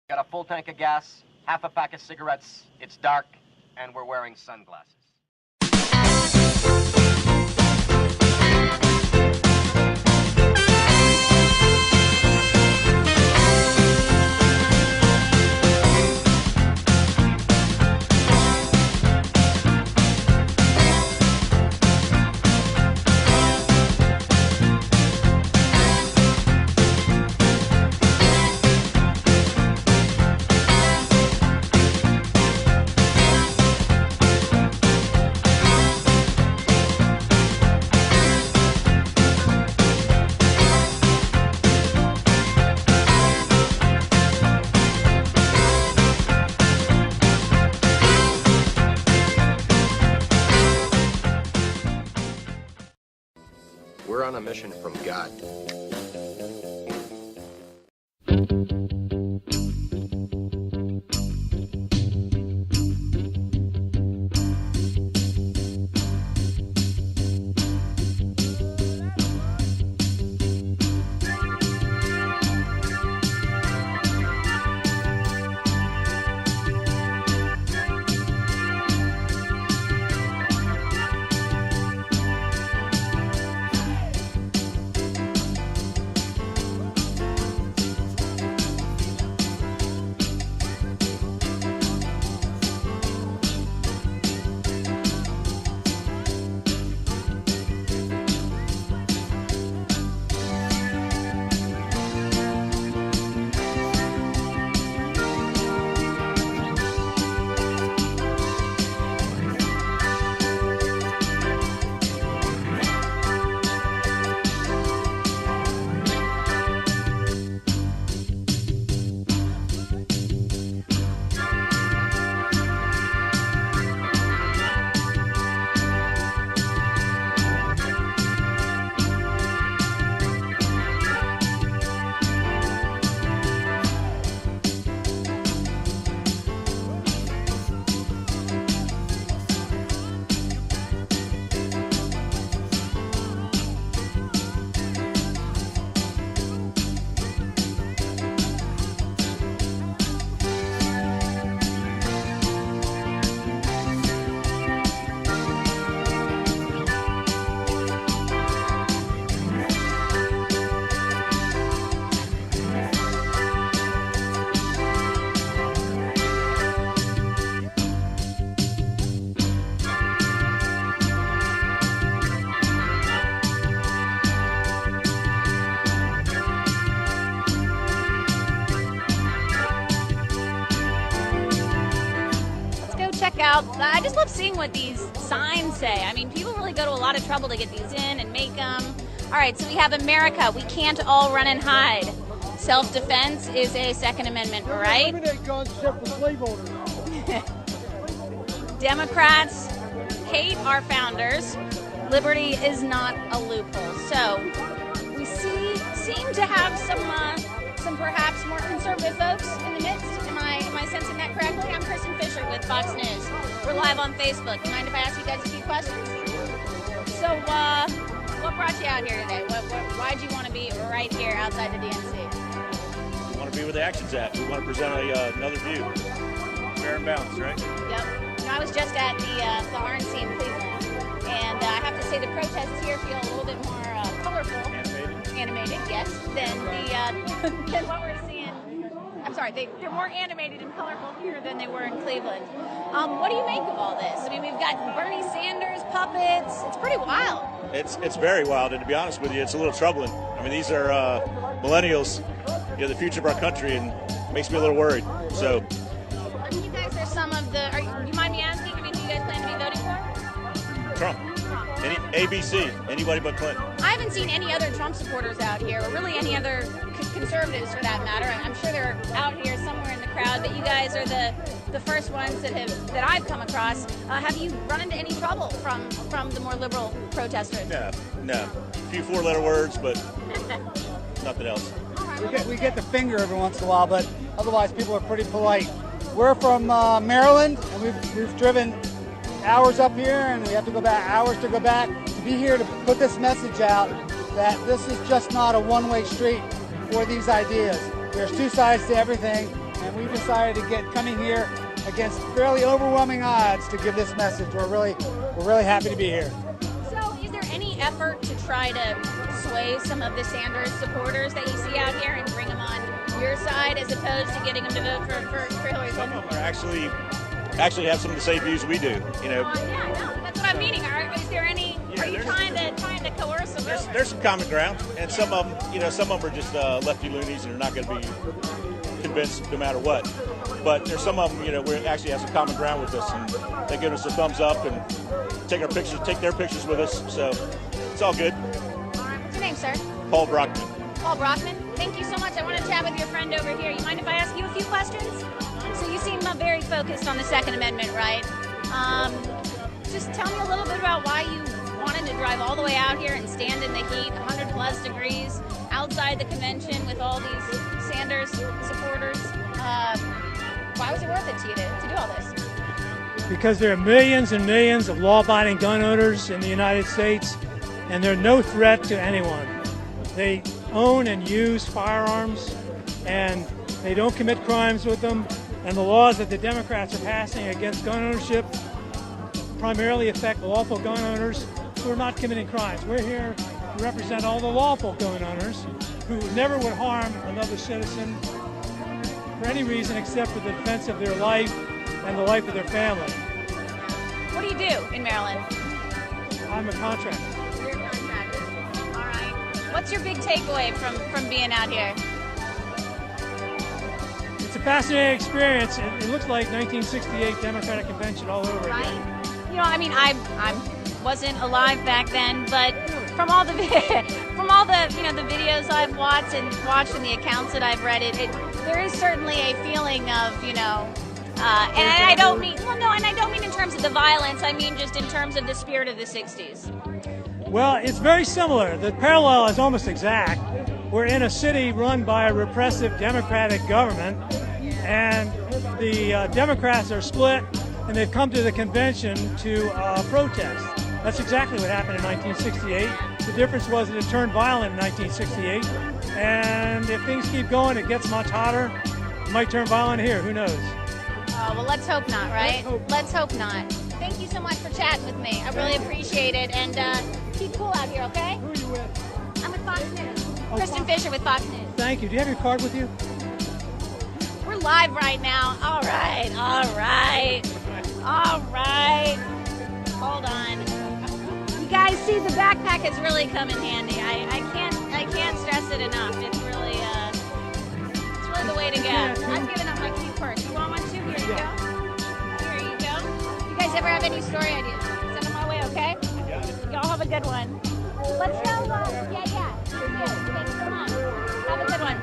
Got a full tank of gas, half a pack of cigarettes, it's dark, and we're wearing sunglasses. We're on a mission from God. I just love seeing what these signs say. I mean, people really go to a lot of trouble to get these in and make them. All right, so we have America. We can't all run and hide. Self-defense is a Second Amendment right. Eliminate guns except for slave owners. Democrats hate our founders. Liberty is not a loophole. So we seem to have some perhaps more conservative folks in the midst. Am I sensing that correctly? I'm Kristen Fisher with Fox News. We're live on Facebook. You mind if I ask you guys a few questions? So, what brought you out here today? Why'd you want to be right here outside the DNC? We want to be where the action's at. We want to present another view. Fair and balanced, right? Yep. You know, I was just at the RNC in Cleveland, and I have to say the protests here feel a little bit more colorful. Animated, yes, than what we're seeing. I'm sorry, they're more animated and colorful here than they were in Cleveland. What do you make of all this? I mean, we've got Bernie Sanders puppets. It's pretty wild. It's very wild, and to be honest with you, it's a little troubling. I mean, these are millennials, the future of our country, and it makes me a little worried. So, you guys are some of the. You mind me asking? I mean, who you guys plan to be voting for? Trump. ABC, anybody but Clinton. I haven't seen any other Trump supporters out here, or really any other conservatives for that matter. I'm sure they're out here somewhere in the crowd, but you guys are the first ones that I've come across. Have you run into any trouble from the more liberal protesters? No. A few four-letter words, but nothing else. We get the finger every once in a while, but otherwise people are pretty polite. We're from Maryland, and we've driven hours up here, and we have to go back hours to go back to be here to put this message out that this is just not a one-way street for these ideas. There's two sides to everything, and we decided to coming here against fairly overwhelming odds to give this message. We're really happy to be here. So, is there any effort to try to sway some of the Sanders supporters that you see out here and bring them on your side, as opposed to getting them to vote for Hillary Some Clinton? of them are actually have some of the same views we do. You know, Yeah, no, that's what I'm meaning. Is there any? Are you trying to coerce them? there's some common ground, and some of them are just lefty loonies and are not going to be convinced no matter what. But there's some of them, we actually have some common ground with us, and they give us a thumbs up and take their pictures with us. So it's all good. All right, what's your name, sir? Paul Brockman. Paul Brockman. Thank you so much. I want to chat with your friend over here. You mind if I ask you a few questions? So you seem very focused on the Second Amendment, right? Just tell me a little bit about why you wanted to drive all the way out here and stand in the heat, 100 plus degrees, outside the convention with all these Sanders supporters. Why was it worth it to you to do all this? Because there are millions and millions of law-abiding gun owners in the United States, and they're no threat to anyone. They own and use firearms, and they don't commit crimes with them, and the laws that the Democrats are passing against gun ownership primarily affect lawful gun owners who are not committing crimes. We're here to represent all the lawful gun owners who never would harm another citizen for any reason except for the defense of their life and the life of their family. What do you do in Maryland? I'm a contractor. You're a contractor. All right. What's your big takeaway from being out here? It's a fascinating experience. It looks like 1968 Democratic Convention all over Right. again. I wasn't alive back then, but from all the the videos I've watched and the accounts that I've read, there is certainly a feeling of and I don't mean in terms of the violence. I mean just in terms of the spirit of the 60s. Well, it's very similar. The parallel is almost exact. We're in a city run by a repressive Democratic government, and the Democrats are split, and they've come to the convention to protest. That's exactly what happened in 1968. The difference was that it turned violent in 1968, and if things keep going, it gets much hotter. It might turn violent here. Who knows? Oh, well, let's hope not, right? Let's hope not. Thank you so much for chatting with me. I really appreciate it, and keep cool out here, okay? Who are you with? I'm with Fox News. Kristen Fisher with Fox News. Thank you. Do you have your card with you? We're live right now. All right. Hold on. You guys see the backpack has really come in handy. I can't stress it enough. It's really the way to go. I'm giving up my cute purse. You want one too? Here you go. Here you go. You guys ever have any story ideas? Send them my way, okay? Y'all have a good one. Let's go. Yeah. Thanks so much. Have a good one.